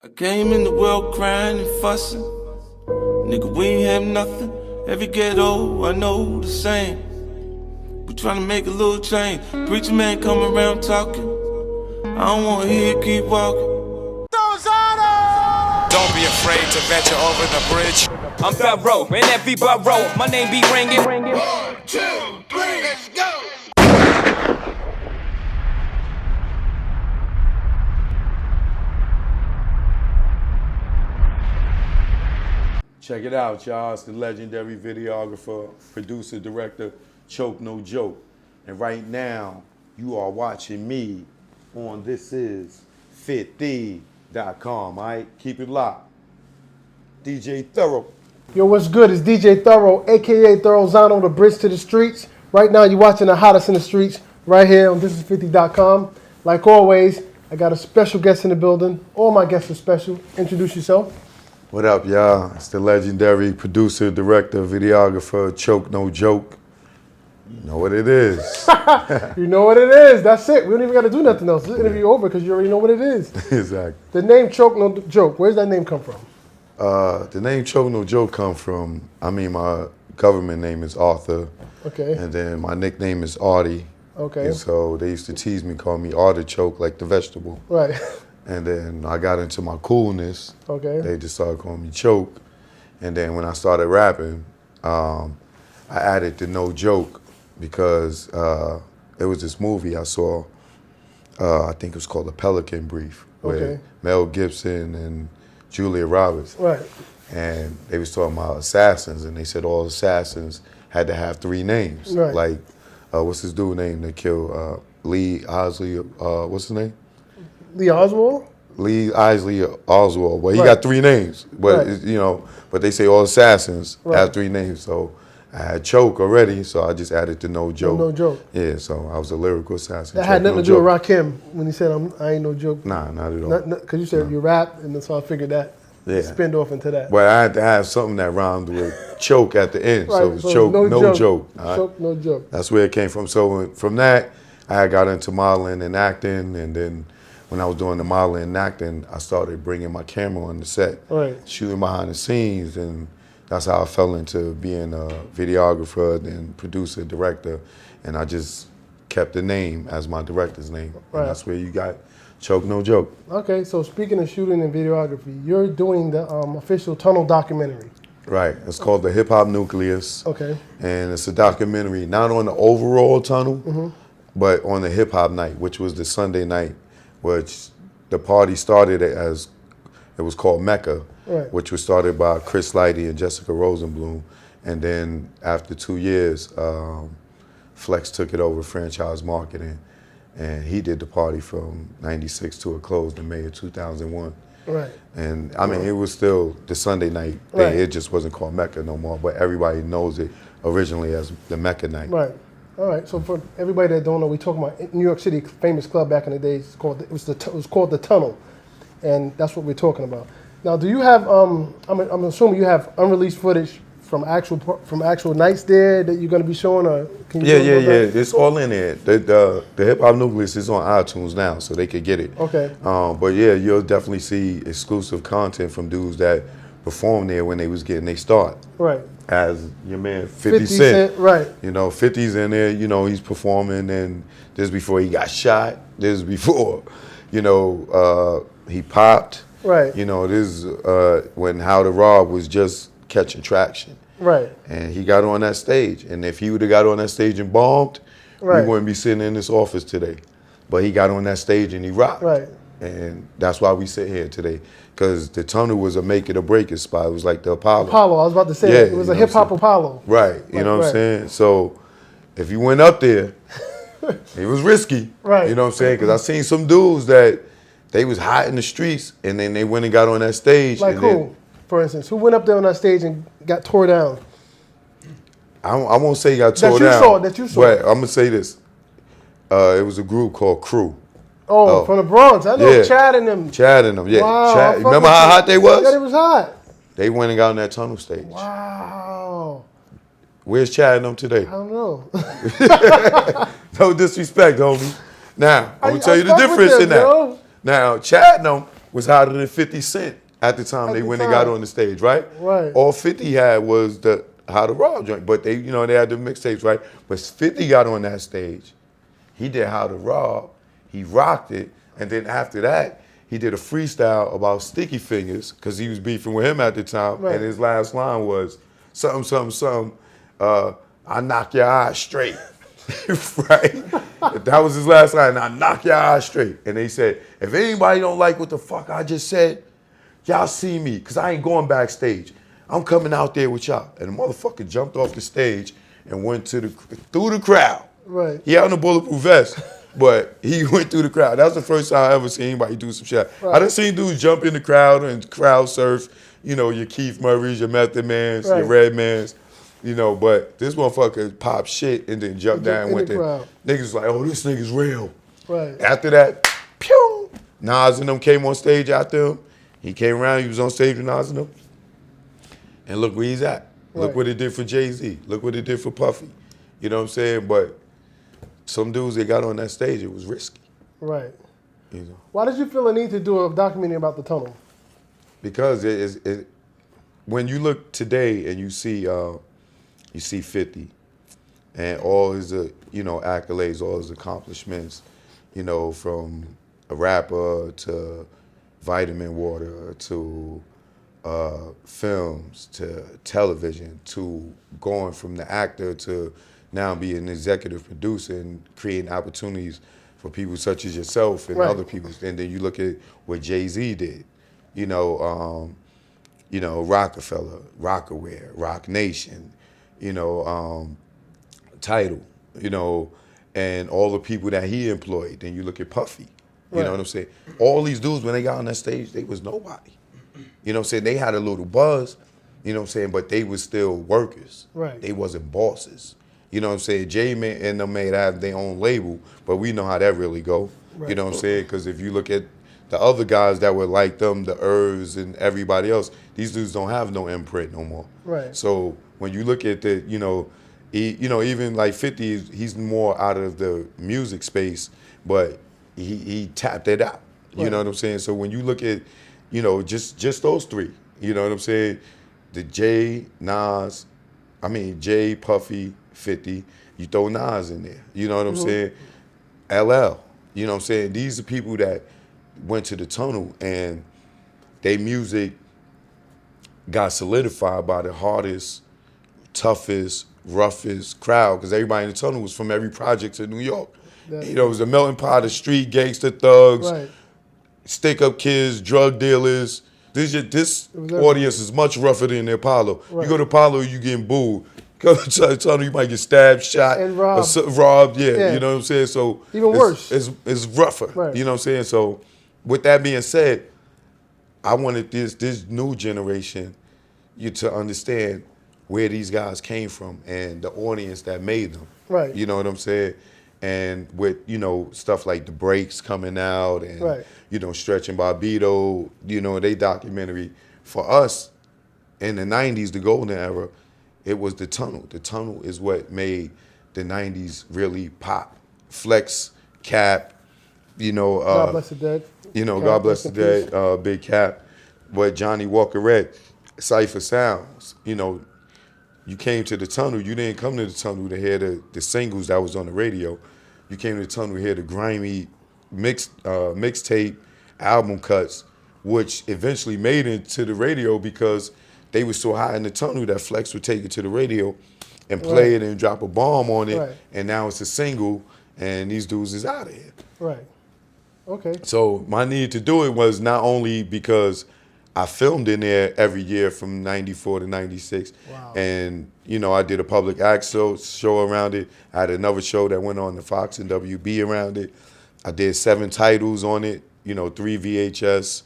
I came in the world crying and fussing. Nigga, we ain't have nothing. Every ghetto, I know the same. We tryna make a little change. Preacher man come around talking. I don't wanna hear it, keep walking. Don't be afraid to venture over the bridge. I'm Thoro, in every borough, my name be ringing. 1, 2, 3, let's go! Check it out, y'all. It's the legendary videographer, producer, director, Choke No Joke. And right now, you are watching me on This Is FitThee.com, all right? Keep it locked. DJ Thoro. Yo, what's good? It's DJ Thoro, a.k.a. Thorozano, the bridge to the streets. Right now, you're watching the hottest in the streets right here on thisisfitthee.com. Like always, I got a special guest in the building. All my guests are special. Introduce yourself. What up, y'all? It's the legendary producer, director, videographer, Choke No Joke. You know what it is. You know what it is. That's it. We don't even got to do nothing else. This interview over because you already know what it is. Exactly. The name Choke No Joke, where's that name come from? The name Choke No Joke come from, my government name is Arthur. Okay. And then my nickname is Artie. Okay. And so they used to tease me, call me Artichoke, like the vegetable. Right. And then I got into my coolness. Okay. They just started calling me Choke. And then when I started rapping, I added the No Joke because there was this movie I saw, I think it was called The Pelican Brief, with Mel Gibson and Julia Roberts. Right. And they was talking about assassins, and they said all assassins had to have 3 names. Right. Like, what's his dude name that killed Lee Isley, what's his name? Lee Oswald? Lee Isley Oswald. Well, he Right. got 3 names, but but they say all assassins have 3 names. So I had Choke already, so I just added the No Joke. No Joke. Yeah, so I was a lyrical assassin. That had nothing to do with Rakim when he said I ain't no joke. Nah, not at all. Because you said you rap, and so I figured that spinned off into that. But I had to have something that rhymed with Choke at the end, so it was Choke, no joke. Right? Choke, No Joke. That's where it came from. So from that, I got into modeling and acting, and then when I was doing the modeling and acting, I started bringing my camera on the set, shooting behind the scenes, and that's how I fell into being a videographer, then producer, director, and I just kept the name as my director's name, and that's where you got Choke No Joke. Okay, so speaking of shooting and videography, you're doing the official Tunnel documentary. Right, it's called The Hip Hop Nucleus. Okay. And it's a documentary, not on the overall tunnel, but on the hip hop night, which was the Sunday night, which the party started as, it was called Mecca, which was started by Chris Lighty and Jessica Rosenblum. And then after 2 years, Flex took it over, franchise marketing, and he did the party from '96 to a close in May of 2001. Right. And it was still the Sunday night. It just wasn't called Mecca no more, but everybody knows it originally as the Mecca night. Right. All right. So for everybody that don't know, we talking about New York City, famous club back in the day. It was called the Tunnel, and that's what we're talking about. Now, do you have? I'm assuming you have unreleased footage from actual nights there that you're going to be showing, or can you? Yeah. It's all in there. The Hip Hop Nucleus is on iTunes now, so they could get it. Okay. But yeah, you'll definitely see exclusive content from dudes that performed there when they was getting their start. Right. As your man 50 Cent. Right. 50's in there, he's performing, and this is before he got shot. This is before, he popped. Right. This is when How to Rob was just catching traction. Right. And he got on that stage. And if he would have got on that stage and bombed, we wouldn't be sitting in this office today. But he got on that stage and he rocked. Right. And that's why we sit here today. Because the Tunnel was a make it or break it spot. It was like the Apollo. Apollo, I was about to say it was a hip hop Apollo. Right, you know what I'm saying? So if you went up there, it was risky. Right. You know what I'm saying? Because I seen some dudes that they was hot in the streets and then they went and got on that stage. Like who, for instance? Who went up there on that stage and got tore down? I won't say he got tore down. That you saw. But I'm going to say this. It was a group called Crew. Oh, from the Bronx. I know Chad and them. Chad and them, yeah. Wow, remember how hot they was? Yeah, they was hot. They went and got on that Tunnel stage. Wow. Where's Chad and them today? I don't know. No disrespect, homie. Now, I'm going to tell you the difference in that. Yo. Now, Chad and them, was hotter than 50 Cent at the time when they got on the stage, right? Right. All 50 had was the How to Rob joint, but they, they had the mixtapes, right? But 50 got on that stage. He did How to Rob. He rocked it, and then after that, he did a freestyle about Sticky Fingers because he was beefing with him at the time, Right. and his last line was something, something, something. I knock your eyes straight, right? That was his last line. I knock your eyes straight, and they said, if anybody don't like what the fuck I just said, y'all see me, because I ain't going backstage. I'm coming out there with y'all. And the motherfucker jumped off the stage and went through the crowd. Right. He had on a bulletproof vest, but he went through the crowd. That was the first time I ever seen anybody do some shit. Right. I done seen dudes jump in the crowd and crowd surf, your Keith Murrays, your Method Mans, your Redmans, but this motherfucker popped shit and then jumped down and went there. Niggas was like, oh, this nigga's real. Right. After that, pew! Nas and them came on stage after him. He came around, he was on stage with Nas and them. And look where he's at. Look Right. what it did for Jay-Z. Look what it did for Puffy. You know what I'm saying? But some dudes that got on that stage, it was risky. Right. Why did you feel a need to do a documentary about the tunnel? Because when you look today and you see 50 and all his accolades, all his accomplishments, from a rapper to vitamin water to films to television to going from the actor to now being an executive producer and creating opportunities for people such as yourself and other people. And then you look at what Jay-Z did, Roc-A-Fella, Rock-A-Wear, Rock Nation, Tidal, and all the people that he employed. Then you look at Puffy, you know what I'm saying? All these dudes, when they got on that stage, they was nobody. You know what I'm saying? They had a little buzz, you know what I'm saying, but they was still workers. Right. They wasn't bosses. You know what I'm saying? Jay and them may have their own label, but we know how that really go. Right. You know what I'm saying? Because if you look at the other guys that were like them, the Irvs and everybody else, these dudes don't have no imprint no more. Right. So when you look at the, even like 50, he's more out of the music space, but he tapped it out. You know what I'm saying? So when you look at, just those three, you know what I'm saying? The Jay, Puffy, 50, you throw Nas in there. You know what I'm saying? LL, you know what I'm saying? These are people that went to the tunnel and their music got solidified by the hardest, toughest, roughest crowd, because everybody in the tunnel was from every project in New York. It was a melting pot of street gangster thugs, stick-up kids, drug dealers. This audience is much rougher than the Apollo. You go to Apollo, you getting booed. Go to the tunnel, you might get stabbed, shot, and robbed. Robbed, you know what I'm saying? So even worse. It's rougher, you know what I'm saying? So with that being said, I wanted this new generation to understand where these guys came from and the audience that made them. Right. You know what I'm saying? And with, stuff like The Breaks coming out and, Stretch and Bobbito, they documentary. For us, in the 90s, the golden era, it was the tunnel. The tunnel is what made the 90s really pop. Flex, Cap, God Bless the Dead. God Bless the Dead, Big Cap. But Johnny Walker Red, Cypher Sounds, you came to the tunnel. You didn't come to the tunnel to hear the singles that was on the radio. You came to the tunnel to hear the grimy mixtape album cuts, which eventually made it to the radio because they were so high in the tunnel that Flex would take it to the radio and play it and drop a bomb on it, and now it's a single, and these dudes is out of here. Right. Okay. So my need to do it was not only because I filmed in there every year from 94 to 96. Wow. And, I did a public access show around it. I had another show that went on the Fox and WB around it. I did 7 titles on it, 3 VHS,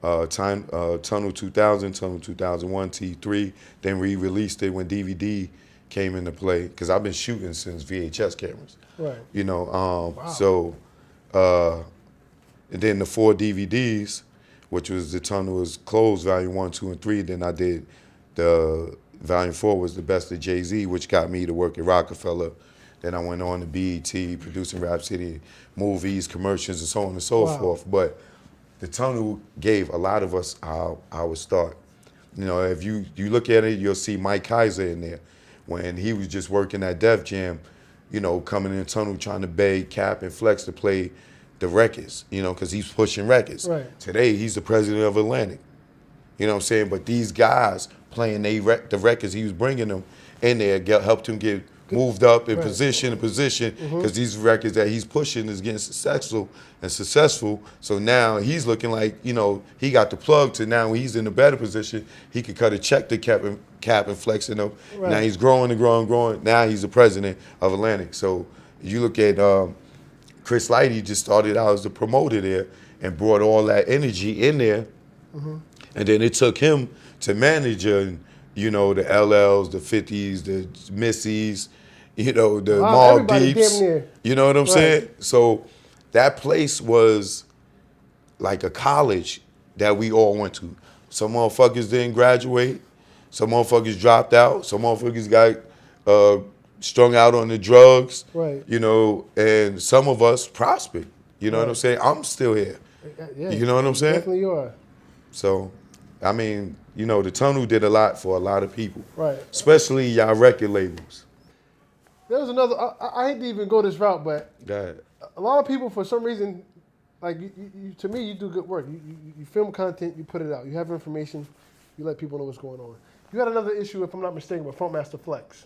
Tunnel 2000, Tunnel 2001, T3. Then we released it when DVD came into play, because I've been shooting since VHS cameras. Right. So, and then the 4 DVDs, which was The Tunnel is Closed, Volume 1, 2, and 3. Then I did the Volume 4 was The Best of Jay-Z, which got me to work at Roc-A-Fella. Then I went on to BET, producing Rap City movies, commercials, and so on and so forth. But the tunnel gave a lot of us our start. You know, if you look at it, you'll see Mike Kaiser in there when he was just working at Def Jam, you know, coming in the tunnel trying to beg Cap and Flex to play the records, you know, because he's pushing records. Right. Today, he's the president of Atlantic. You know what I'm saying? But these guys playing the records he was bringing them in there helped him get moved up in position, because these records that he's pushing is getting successful. So now he's looking like, you know, he got the plug to now he's in a better position. He could cut a check to Cap and Flex, you know. Right. Now he's growing and growing and growing. Now he's the president of Atlantic. So you look at Chris Lighty just started out as the promoter there and brought all that energy in there. And then it took him to manage, you know, the LLs, the 50s, the Missies, you know, the Mall Deeps. You know what I'm saying? So that place was like a college that we all went to. Some motherfuckers didn't graduate. Some motherfuckers dropped out. Some motherfuckers got strung out on the drugs. Right. You know, and some of us prospered. You know what I'm saying? I'm still here. Yeah, You know what I'm saying? Definitely you are. So, I mean, you know, the tunnel did a lot for a lot of people. Right. Especially y'all record labels. There was another. I hate to even go this route, but Go ahead. a lot of people, for some reason, like to me, you do good work. You film content, you put it out. You have information, you let people know what's going on. You had another issue, if I'm not mistaken, with Funkmaster Flex,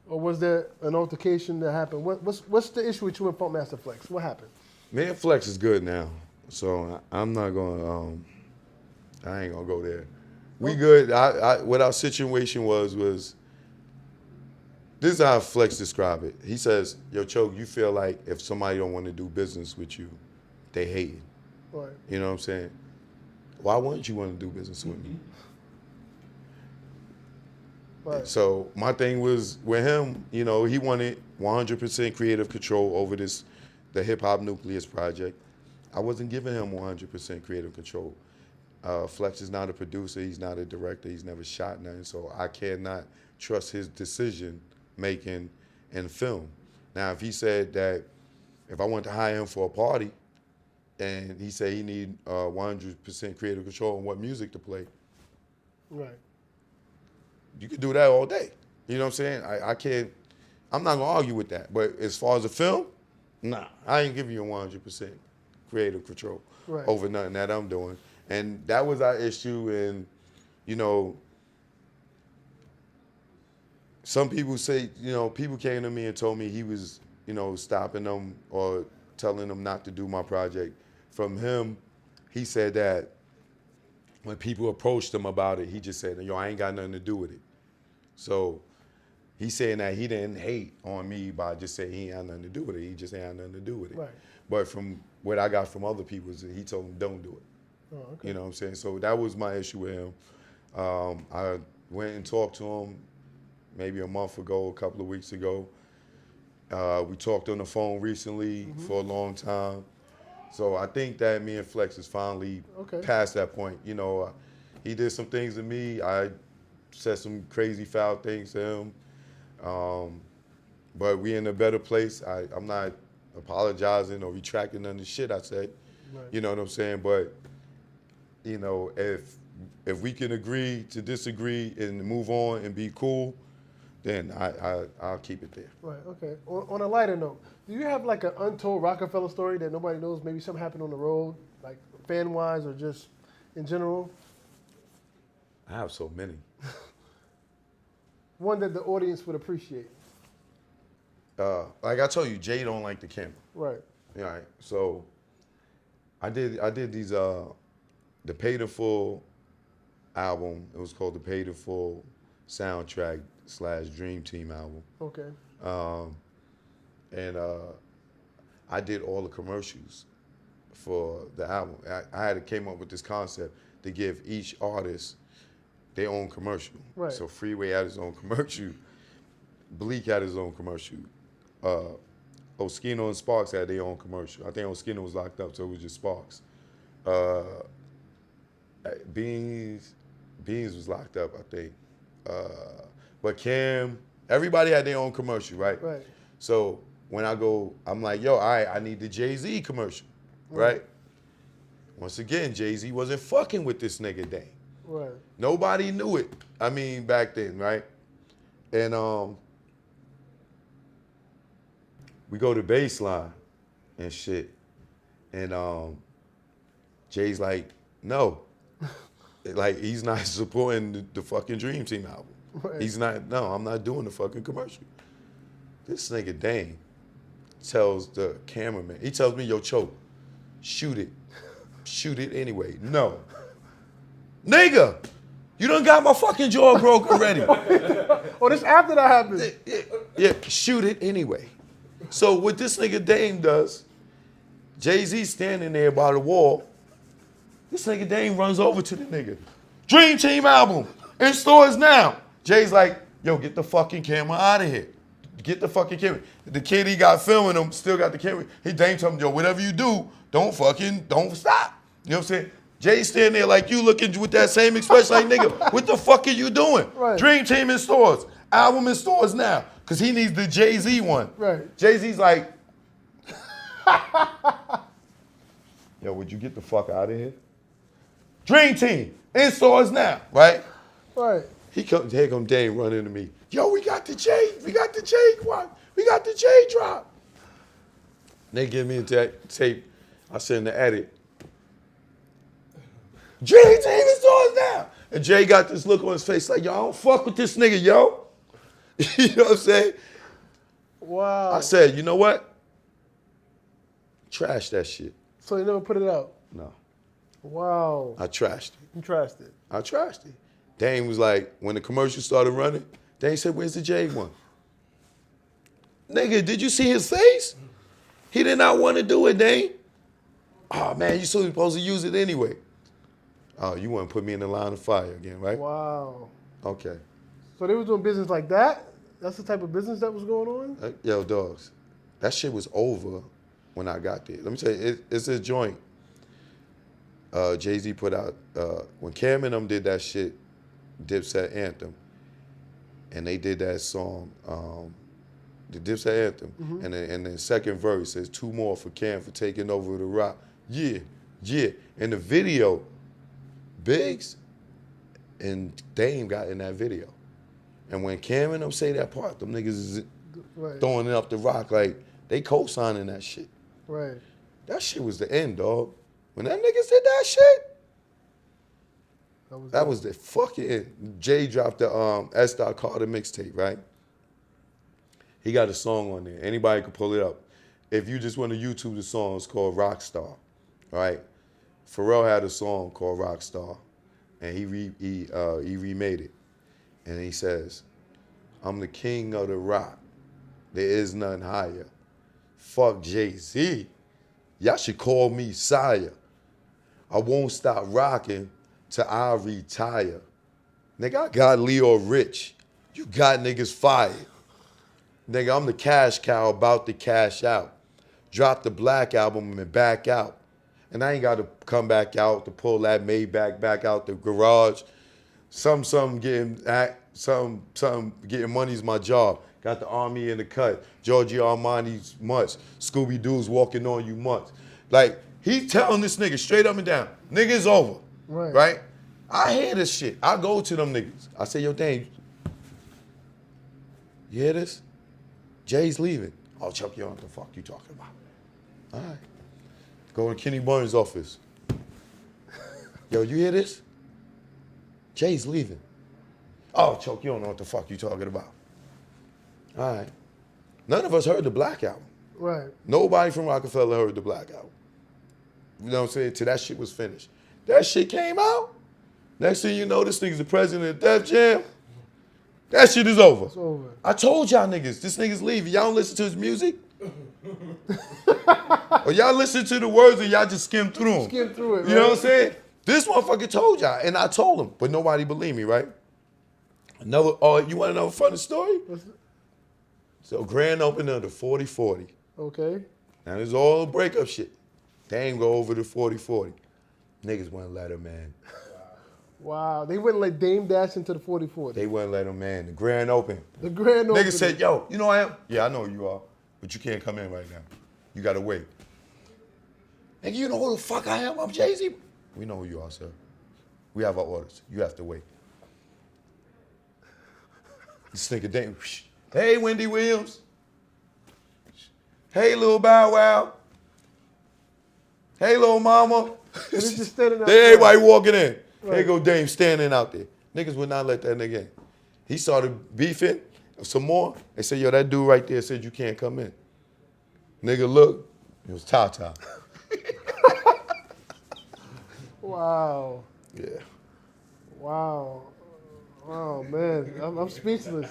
or was there an altercation that happened? What's the issue with you and Funkmaster Flex? What happened? Me and Flex is good now, so I'm not gonna. I ain't gonna go there. We good. What our situation was this is how Flex described it. He says, "Yo, Choke, you feel like if somebody don't want to do business with you, they hate it. Right. You know what I'm saying? Why wouldn't you want to do business with me?" Right. So my thing was with him, you know, he wanted 100% creative control over the Hip Hop Nucleus project. I wasn't giving him 100% creative control. Flex is not a producer. He's not a director. He's never shot nothing. So I cannot trust his decision making in film. Now, if he said that if I went to hire him for a party and he said he need 100% creative control on what music to play, Right. you could do that all day. You know what I'm saying? I can't, I'm not gonna argue with that. But as far as the film, nah, I ain't giving you 100% creative control over nothing that I'm doing. And that was our issue. And, you know, some people say, you know, people came to me and told me he was, you know, stopping them or telling them not to do my project. From him, he said that when people approached him about it, he just said, yo, I ain't got nothing to do with it. So he's saying that he didn't hate on me by just saying he ain't had nothing to do with it. He just ain't had nothing to do with it. Right. But from what I got from other people, is that he told him don't do it. Oh, okay. You know what I'm saying? So that was my issue with him. I went and talked to him maybe a month ago, a couple of weeks ago. We talked on the phone recently for a long time. So I think that me and Flex is finally past that point. You know, he did some things to me. I said some crazy foul things to him. But we in a better place. I'm not apologizing or retracting none of the shit I said. Right. You know what I'm saying? But, you know, if we can agree to disagree and move on and be cool, then I'll keep it there. Right, okay. On a lighter note, do you have like an untold Roc-A-Fella story that nobody knows? Maybe something happened on the road, like fan-wise or just in general? I have so many. One that the audience would appreciate. Like I told you, Jay don't like the camera. Right. All right. So I did these the Paid in Full album. It was called the Paid in Full soundtrack / Dream Team album. Okay. And I did all the commercials for the album. I came up with this concept to give each artist their own commercial. Right. So Freeway had his own commercial. Bleak had his own commercial. Oskino and Sparks had their own commercial. I think Oskino was locked up, so it was just Sparks. Beans was locked up, I think. But Cam, everybody had their own commercial, right? Right. So when I go, I'm like, yo, all right, I need the Jay-Z commercial, right? Once again, Jay-Z wasn't fucking with this nigga Dame. Right. Nobody knew it. I mean, back then, right? And we go to baseline and shit. And Jay's like, no. Like, he's not supporting the fucking Dream Team album. Right. He's not, no, I'm not doing the fucking commercial. This nigga Dame tells the cameraman, he tells me, yo, Choke, shoot it. Shoot it anyway. No. Nigga, you done got my fucking jaw broke already. Oh, this after that happened. Yeah, shoot it anyway. So what this nigga Dame does, Jay-Z standing there by the wall, this nigga Dame runs over to the nigga. Dream Team album, in stores now. Jay's like, yo, get the fucking camera out of here. Get the fucking camera. The kid he got filming him still got the camera. He Dame told him, yo, whatever you do, don't stop. You know what I'm saying? Jay standing there like you looking with that same expression like, nigga, what the fuck are you doing? Right. Dream Team in stores. Album in stores now. Because he needs the Jay-Z one. Right. Jay-Z's like, yo, would you get the fuck out of here? Dream Team in stores now, right? Right. Here come Dame running into me. Yo, we got the J one. We got the J drop. They give me a tape. I send in the edit. Dream Team in stores now. And Jay got this look on his face like, yo, I don't fuck with this nigga, yo. You know what I'm saying? Wow. I said, you know what? Trash that shit. So you never put it out? No. Wow. I trashed it. You trashed it. I trashed it. Dame was like, when the commercial started running, Dame said, where's the J one? Nigga, did you see his face? He did not want to do it, Dame. Oh, man, you still supposed to use it anyway. Oh, you want to put me in the line of fire again, right? Wow. Okay. So they was doing business like that? That's the type of business that was going on? Yo, dogs, that shit was over when I got there. Let me tell you, it's a joint. Jay-Z put out, when Cam and them did that shit, Dipset Anthem, and they did that song, the Dipset Anthem, and the second verse says 2 more for Cam for taking over the Roc. Yeah, yeah. And the video, Biggs and Dame got in that video. And when Cam and them say that part, them niggas is throwing it up the Roc like they co-signing that shit. Right. That shit was the end, dog. When that niggas did that shit, that was the fucking end. Jay dropped the S. Carter mixtape, right? He got a song on there. Anybody can pull it up. If you just want to YouTube the song, it's called Rockstar, right? Pharrell had a song called Rockstar, and he remade it. And he says, I'm the king of the Roc. There is none higher. Fuck Jay-Z. Y'all should call me sire. I won't stop rocking till I retire. Nigga, I got Leo Rich. You got niggas fired. Nigga, I'm the cash cow about to cash out. Drop the Black album and back out. And I ain't got to come back out to pull that Maybach back out the garage. Some getting money's my job. Got the army in the cut. Giorgio Armani's mutts. Scooby-Doo's walking on you mutts. Like, he's telling this nigga straight up and down, nigga, it's over. Right? I hear this shit. I go to them niggas. I say, yo, Dame, you hear this? Jay's leaving. Oh, Chuck, you know what the fuck you talking about? All right. Go to Kenny Burns' office. Yo, you hear this? Jay's leaving. Oh, Chuck, you don't know what the fuck you talking about. All right. None of us heard the Black album. Right. Nobody from Roc-A-Fella heard the Black album. You know what I'm saying? Till that shit was finished. That shit came out. Next thing you know, this nigga's the president of Def Jam. That shit is over. It's over. I told y'all niggas, this nigga's leaving. Y'all don't listen to his music? Or y'all listen to the words and y'all just skim through them. Skim through it, You know right? what I'm saying? This motherfucker told y'all, and I told him, but nobody believed me, right? You want to know a funny story? So grand opening of the 40-40. Okay. Now there's all breakup shit. Dame go over the 40-40. Niggas wouldn't let him in. Wow. They wouldn't let Dame dash into the 40-40. They wouldn't let him in. The grand open. The grand opening. Nigga said, yo, you know who I am? Yeah, I know who you are, but you can't come in right now. You gotta wait. Nigga, you know who the fuck I am? I'm Jay-Z. We know who you are, sir. We have our orders. You have to wait. This nigga Dame, hey, Wendy Williams. Hey, Lil Bow Wow. Hey, Lil Mama. He's just standing out There, there. everybody walking in. Right. Here go Dame standing out there. Niggas would not let that nigga in. He started beefing some more. They said, yo, that dude right there said you can't come in. Nigga, look, it was Tata. Wow. Yeah. Wow. Oh, man. I'm speechless.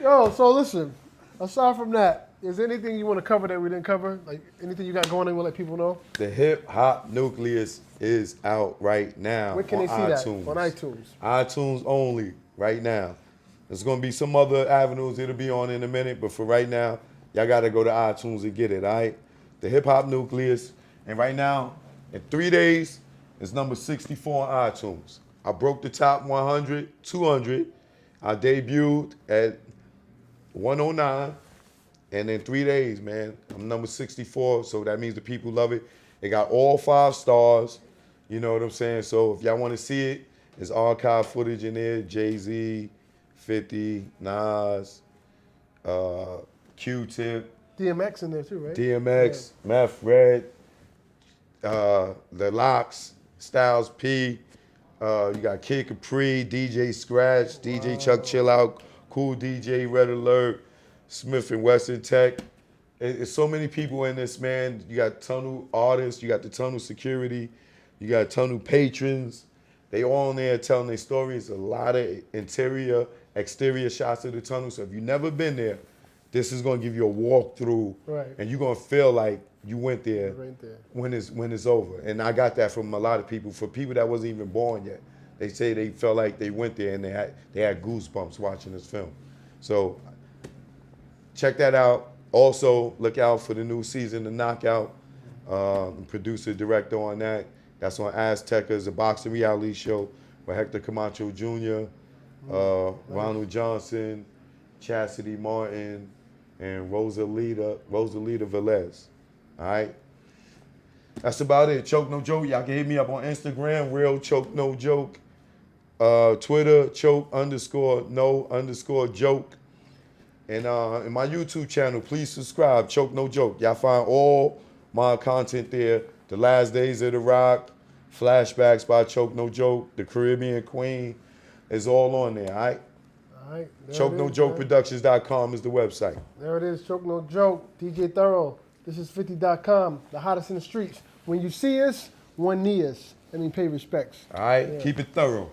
Yo, so listen, aside from that, is there anything you want to cover that we didn't cover? Like anything you got going on you want to let people know? The Hip Hop Nucleus is out right now. Where can on they see iTunes. that? On iTunes. iTunes only right now. There's going to be some other avenues it'll be on in a minute, but for right now, y'all got to go to iTunes and get it, all right? The Hip Hop Nucleus. And right now, in 3 days, it's number 64 on iTunes. I broke the top 100, 200. I debuted at 109. And in 3 days, man, I'm number 64, so that means the people love it. It got all 5 stars, you know what I'm saying? So if y'all want to see it, there's archive footage in there, Jay-Z, 50, Nas, Q-Tip, DMX in there too, right? DMX, Meth Red, The Locks, Styles P, you got Kid Capri, DJ Scratch, DJ Chuck Chill Out, Cool DJ, Red Alert, Smith and Wesson Tech. It's so many people in this, man. You got Tunnel artists, you got the Tunnel security, you got Tunnel patrons. They all in there telling their stories. A lot of interior, exterior shots of the Tunnel. So if you've never been there, this is gonna give you a walkthrough, Right. and you're gonna feel like you went there, Right there. when it's over. And I got that from a lot of people. For people that wasn't even born yet, they say they felt like they went there and they had goosebumps watching this film. So check that out. Also, look out for the new season, The Knockout. Producer, director on that. That's on Aztecas, a boxing reality show with Hector Camacho Jr., Ronald Johnson, Chastity Martin, and Rosalita Velez. All right? That's about it. Choke No Joke. Y'all can hit me up on Instagram, Real Choke No Joke. Twitter, Choke_No_joke. And in my YouTube channel, please subscribe, Choke No Joke. Y'all find all my content there. The Last Days of the Rock, Flashbacks by Choke No Joke, The Caribbean Queen is all on there, all right? All right. ChokeNoJokeProductions.com is the website. There it is, Choke No Joke, DJ Thoro. This is 50.com, the hottest in the streets. When you see us, one knee us. I mean, pay respects. All right? Yeah. Keep it thorough.